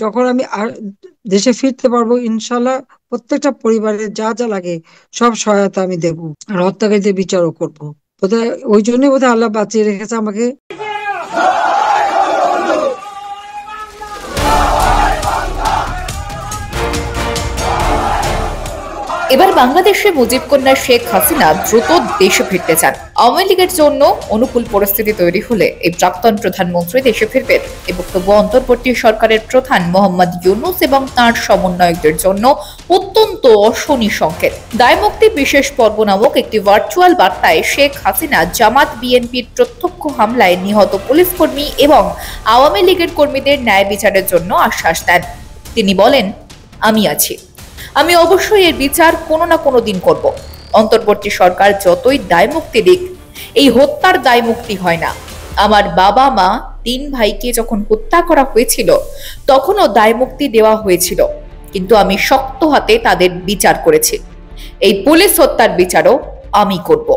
যখন আমি দেশে ফিরতে পারবো ইনশাল্লাহ প্রত্যেকটা পরিবারের যা যা লাগে সব সহায়তা আমি দেবো, আর হত্যাকারীদের বিচারও করবো। বোধহয় ওই জন্যই বোধহয় আল্লাহ বাঁচিয়ে রেখেছে আমাকে। এবার বাংলাদেশে মুজিব কন্যা শেখ হাসিনা দ্রুত দেশে ফিরতে চান। আওয়ামী লীগের জন্য অনুকূল পরিস্থিতি তৈরি হলে এই প্রাক্তন প্রধানমন্ত্রী দেশে ফিরবেন। এই বক্তব্য অন্তর্বর্তী সরকারের প্রধান মোহাম্মদ ইউনূস এবং তাঁর সমন্বয়কদের জন্য অত্যন্ত অশনি সংকেত। দায়মুক্তি বিশেষ পর্ব নামক একটি ভার্চুয়াল বার্তায় শেখ হাসিনা জামাত বিএনপির প্রত্যক্ষ হামলায় নিহত পুলিশ কর্মী এবং আওয়ামী লীগের কর্মীদের ন্যায় বিচারের জন্য আশ্বাস দেন। তিনি বলেন, আমি আছি, আমি অবশ্যই এর বিচার কোনো না কোনো দিন করব। অন্তর্বর্তী সরকার যতই দায় মুক্তি দিক, এই হত্যার দায় মুক্তি হয় না। আমার বাবা মা 3 ভাইকে যখন হত্যা করা হয়েছিল তখনও দায় মুক্তি দেওয়া হয়েছিল, কিন্তু আমি শক্ত হাতে তাদের বিচার করেছি। এই পুলিশ হত্যার বিচারও আমি করব।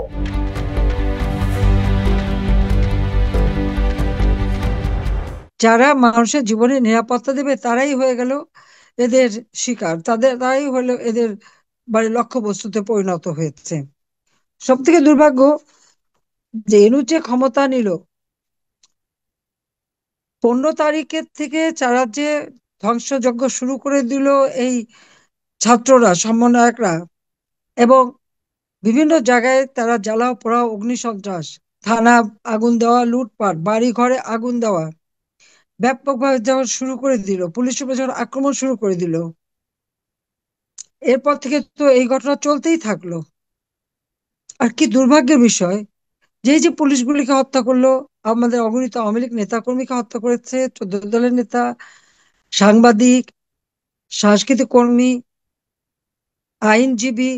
যারা মানুষের জীবনে নিরাপত্তা দেবে তারাই হয়ে গেল এদের শিকার, তারাই হলো এদের লক্ষ্যবস্তুতে পরিণত হয়েছে। সব থেকে দুর্ভাগ্য যে যে ক্ষমতা নিল 15 তারিখের থেকে যারা যে ধ্বংসযজ্ঞ শুরু করে দিল এই ছাত্ররা, সমন্বয়করা, এবং বিভিন্ন জায়গায় তারা জ্বালাও পোড়াও অগ্নিসন্ত্রাস, থানা আগুন দেওয়া, লুটপাট, বাড়ি ঘরে আগুন দেওয়া ব্যাপকভাবে যখন শুরু করে দিল, পুলিশের উপর যখন আক্রমণ শুরু করে দিল, এরপর থেকে তো এই ঘটনা চলতেই থাকলো। আর কি দুর্ভাগ্যের বিষয় যে যে পুলিশগুলিকে হত্যা করলো, আমাদের অগণিত আওয়ামী লীগ নেতা কর্মীকে হত্যা করেছে, 14 দলের নেতা, সাংবাদিক, সাংস্কৃতিক কর্মী, আইনজীবী,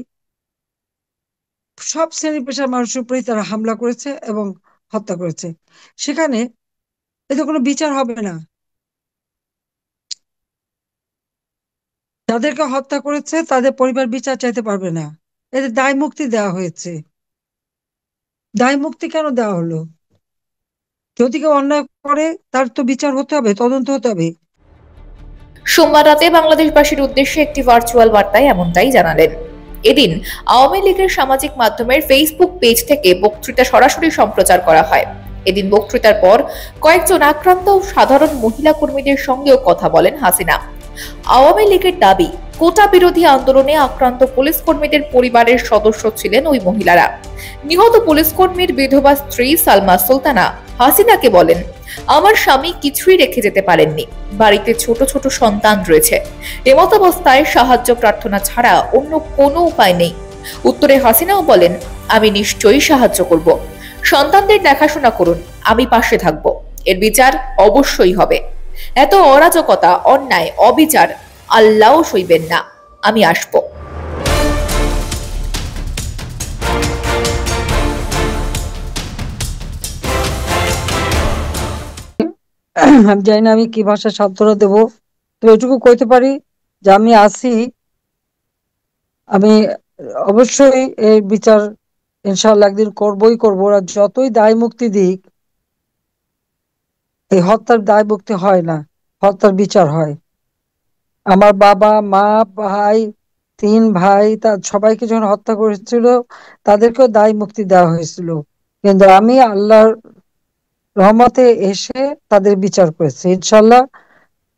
সব শ্রেণী পেশার মানুষের উপরেই তারা হামলা করেছে এবং হত্যা করেছে। সেখানে এতে কোনো বিচার হবে না। যাদেরকে হত্যা করেছে তাদের পরিবার বিচার চাইতে পারবে না। এদের দায় মুক্তি দেওয়া হয়েছে। দায় মুক্তি কেন দেওয়া হলো? যদি কেউ অন্যায় করে তার তো বিচার হতে হবে, তদন্ত হতে হবে। সোমবার রাতে বাংলাদেশবাসীর উদ্দেশ্যে একটি ভার্চুয়াল বার্তায় এমনটাই জানালেন। এদিন আওয়ামী লীগের সামাজিক মাধ্যমের ফেসবুক পেজ থেকে বক্তৃতা সরাসরি সম্প্রচার করা হয়। এদিন বক্তৃতার পর কয়েকজন আক্রান্ত সাধারণ মহিলা কর্মীদের সঙ্গেও কথা বলেন হাসিনা। আওয়ামী লীগের দাবি, কোটা বিরোধী আন্দোলনে আক্রান্ত পুলিশ কর্মীদের পরিবারের সদস্য ছিলেন ওই মহিলারা। নিহত পুলিশ কর্মীর বিধবা স্ত্রী সালমা সুলতানা হাসিনাকে বলেন, আমার স্বামী কিছুই রেখে যেতে পারেননি, বাড়িতে ছোট ছোট সন্তান রয়েছে, এমত অবস্থায় সাহায্য প্রার্থনা ছাড়া অন্য কোনো উপায় নেই। উত্তরে হাসিনাও বলেন, আমি নিশ্চয়ই সাহায্য করব, সন্তানদের দেখাশোনা করুন, আমি পাশে থাকব, এর বিচার অবশ্যই হবে। এত অরাজকতা, অন্যায়, অবিচার আল্লাহও সইবেন না, আমি আসব। আমি জানি না আমি কি ভাষায় সান্ত্বনা দেবো, তো এটুকু কইতে পারি যে আমি আছি, আমি অবশ্যই এই বিচার ইনশাআল্লাহ একদিন করবই করবো। ওরা যতই দায় মুক্তি দিক, এই হত্যার দায় মুক্তি হয় না, হত্যার বিচার হয়। আমার বাবা মা ভাই, 3 ভাই, তার সবাইকে যখন হত্যা করেছিল তাদেরকেও দায় মুক্তি দেওয়া হয়েছিল, কিন্তু আমি আল্লাহর রহমতে এসে তাদের বিচার করেছি। ইনশাল্লাহ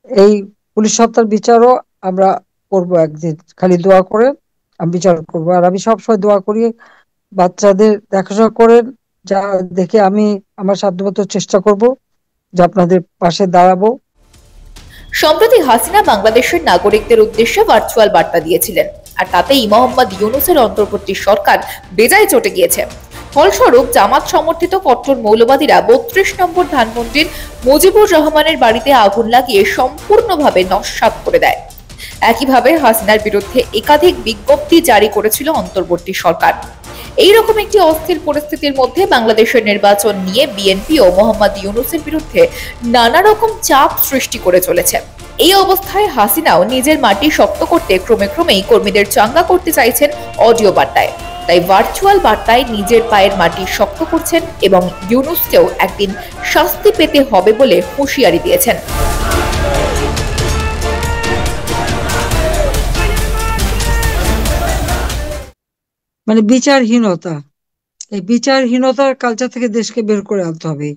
এই পুলিশ হত্যার বিচারও আমরা করব একদিন, খালি দোয়া করে আমি বিচার করবো। আর আমি সবসময় দোয়া করি বাচ্চাদের দেখাশোনা করেন, যা দেখে আমি আমার সাধ্যমতো চেষ্টা করব যে আপনাদের পাশে দাঁড়াবো। সম্প্রতি হাসিনা বাংলাদেশের নাগরিকদের উদ্দেশ্যে ভার্চুয়াল বার্তা দিয়েছিলেন, আর তাতেই মোহাম্মদ ইউনূসের অন্তর্বর্তী সরকার বেজায় চটে গিয়েছে। ফলস্বরূপ জামাত সমর্থিত কট্টর মৌলবাদীরা 32 নম্বর ধানমন্ত্রীর মুজিবুর রহমানের বাড়িতে আগুন লাগিয়ে সম্পূর্ণভাবে নস্যাৎ করে দেয়। একইভাবে হাসিনার বিরুদ্ধে একাধিক বিজ্ঞপ্তি জারি করেছিল অন্তর্বর্তী সরকার। এইরকম একটি অস্থির পরিস্থিতির মধ্যে বাংলাদেশের নির্বাচন নিয়ে বিএনপি ও মোহাম্মদ ইউনূসের বিরুদ্ধে নানা রকম চাপ সৃষ্টি করে চলেছে। এই অবস্থায় হাসিনাও নিজের মাটি শক্ত করতে ক্রমেই কর্মীদের চাঙ্গা করতে চাইছেন অডিও বার্তায়। তাই ভার্চুয়াল বার্তায় নিজের পায়ের মাটি শক্ত করছেন এবং ইউনূসকেও একদিন শাস্তি পেতে হবে বলে হুঁশিয়ারি দিয়েছেন। মানে বিচারহীনতা। এই বিচারহীনতার কালচার থেকে দেশকে বের করে আনতে হবে,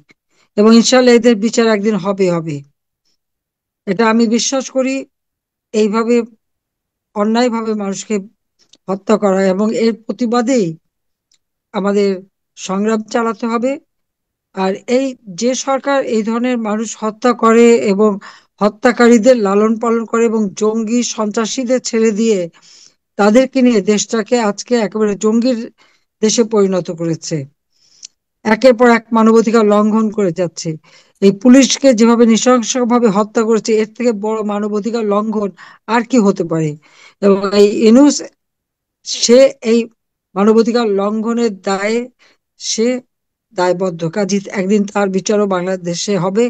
এবং ইনশাল্লাহ এদের বিচার একদিন হবে হবে, এটা আমি বিশ্বাস করি। এইভাবে অন্যায়ভাবে মানুষকে হত্যা করা এবং এর প্রতিবাদেই আমাদের সংগ্রাম চালাতে হবে। আর এই যে সরকার এই ধরনের মানুষ হত্যা করে এবং হত্যাকারীদের লালন পালন করে এবং জঙ্গি সন্ত্রাসীদের ছেড়ে দিয়ে তাদেরকে নিয়ে দেশটাকে আজকে একেবারে জঙ্গির দেশে পরিণত করেছে, একের পর এক মানবাধিকার লঙ্ঘন করে যাচ্ছে, এই পুলিশকে যেভাবে নৃশংসভাবে হত্যা করেছে, এর থেকে বড় মানবাধিকার লঙ্ঘন আর কি হতে পারে। এবং এই ইউনূস, সে এই মানবাধিকার লঙ্ঘনের দায়ে সে দায়বদ্ধ, কাজী একদিন তার বিচারও বাংলাদেশে হবে।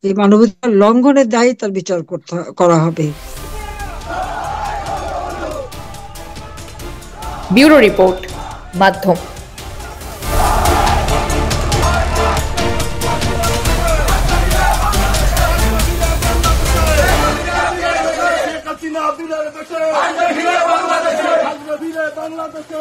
এই মানবাধিকার লঙ্ঘনের দায়ে তার বিচার করা হবে। ব্যুরো রিপোর্ট, মাধ্যম। বাংলাদেশে